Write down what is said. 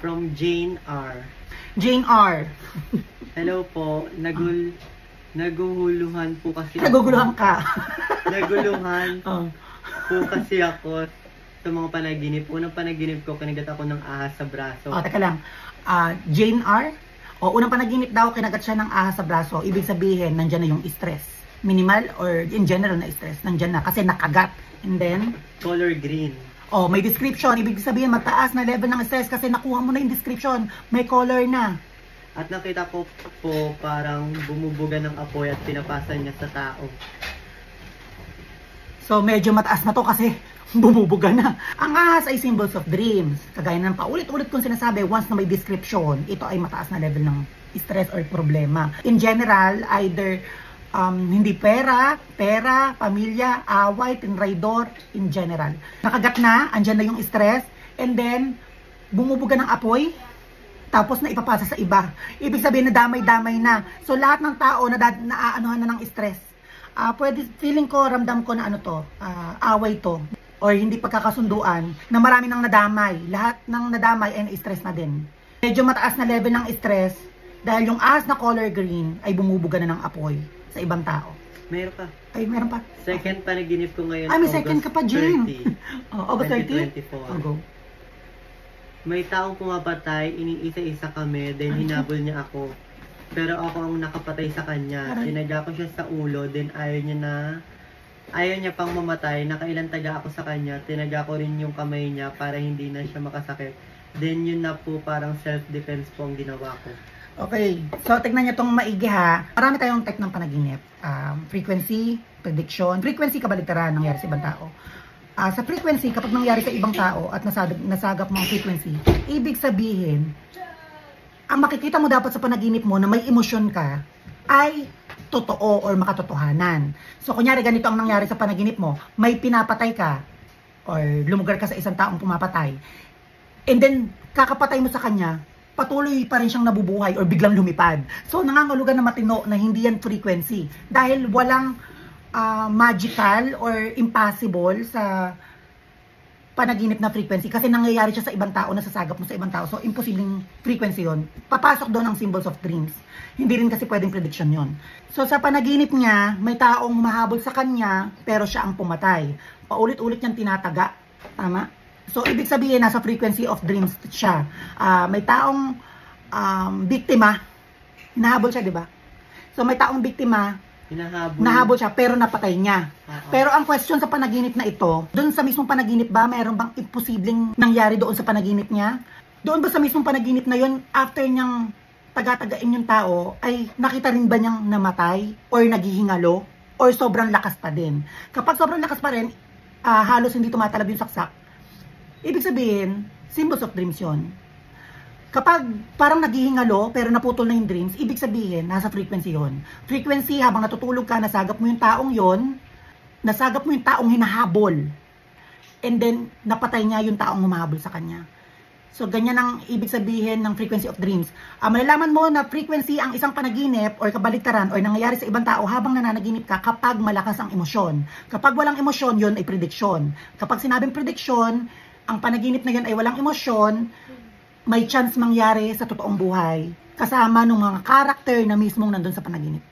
From Jane R. Jane R. Hello po. Naguhuluhan po kasi Naguguluhan ka. Naguluhan Oh. po kasi ako sa mga panaginip. Unang panaginip ko, kinagat ako ng ahas sa braso. Teka lang. Jane R. Unang panaginip daw, kinagat siya ng ahas sa braso. Ibig sabihin, nandyan na yung stress. Minimal or in general na stress. Nandyan na kasi nakagat. And then, Color green. may description. Ibig sabihin, mataas na level ng stress kasi nakuha mo na yung description. May color na. At nakita ko po parang bumubuga ng apoy at pinapasa niya sa tao. So, medyo mataas na to kasi bumubuga na. Ang ahas ay symbols of dreams. Kagaya ng paulit-ulit kong sinasabi, once na may description, ito ay mataas na level ng stress or problema. In general, either hindi pera, pamilya, away, tinraidor, in general. Nakagat na, andyan na yung stress, and then, bumubuga ng apoy, tapos na ipapasa sa iba. Ibig sabihin na damay-damay na. So, lahat ng tao naaanuhan na ng stress. Feeling ko, ramdam ko na away to, or hindi pagkakasunduan, na marami nang nadamay. Lahat ng nadamay ay na-stress na din. Medyo mataas na level ng stress, dahil yung ahas na color green ay bumubuga na ng apoy sa ibang tao. Meron pa. Ay, meron pa. Second panaginip ko ngayon. May second ka pa, Jane. 30, August 30? 2024. Go. May taong pumapatay, iniisa-isa kami, then hinabol niya ako. Pero ako ang nakapatay sa kanya. Tinaga ko siya sa ulo, then ayaw niya pang mamatay. Nakailang taga ako sa kanya. Tinaga ko rin yung kamay niya para hindi na siya makasakit. Then yun na po, parang self-defense po ang ginawa ko. Okay, so tignan niyo itong maigi ha. Marami tayong type ng panaginip. Frequency, prediction. Frequency, kabaligtaran, nangyari sa ibang tao. Sa frequency, kapag nangyari sa ibang tao at nasagap mo ang frequency, ibig sabihin, ang makikita mo dapat sa panaginip mo na may emosyon ka, ay totoo or makatotohanan. So, kunyari ganito ang nangyari sa panaginip mo, may pinapatay ka, or lumugar ka sa isang taong pumapatay, and then, kakapatay mo sa kanya, patuloy pa rin siyang nabubuhay or biglang lumipad. So, nangangahulugan na matino na hindi yan frequency. Dahil walang magical or impossible sa panaginip na frequency. Kasi nangyayari siya sa ibang tao, nasasagap mo sa ibang tao. So, imposibleng frequency yun. Papasok doon ang symbols of dreams. Hindi rin kasi pwedeng prediction yun. So, sa panaginip niya, may taong mahabol sa kanya, pero siya ang pumatay. Paulit-ulit niyang tinataga. Tama? So, ibig sabihin, nasa frequency of dreams siya. May taong biktima, hinahabol siya, di ba? So, may taong biktima, nahabol siya, pero napatay niya. Pero ang question sa panaginip na ito, doon sa mismong panaginip ba, mayroon bang imposibleng nangyari doon sa panaginip niya? Doon ba sa mismong panaginip na yun, after niyang taga-tagain yung tao, ay nakita rin ba niyang namatay? Or naghihingalo? Or sobrang lakas pa din? Kapag sobrang lakas pa rin, halos hindi tumatalab yung saksak, ibig sabihin, symbols of dreams yun. Kapag parang naghihingalo, pero naputol na yung dreams, ibig sabihin, nasa frequency yun. Frequency, habang natutulog ka, nasagap mo yung taong yun, nasagap mo yung taong hinahabol. And then, napatay niya yung taong humahabol sa kanya. So, ganyan ang ibig sabihin ng frequency of dreams. Malalaman mo na frequency ang isang panaginip or kabaliktaran or nangyayari sa ibang tao habang nananaginip ka kapag malakas ang emosyon. Kapag walang emosyon, yun ay prediction. Kapag sinabing prediction, ang panaginip na yun ay walang emosyon, may chance mangyari sa totoong buhay kasama ng mga karakter na mismong nandun sa panaginip.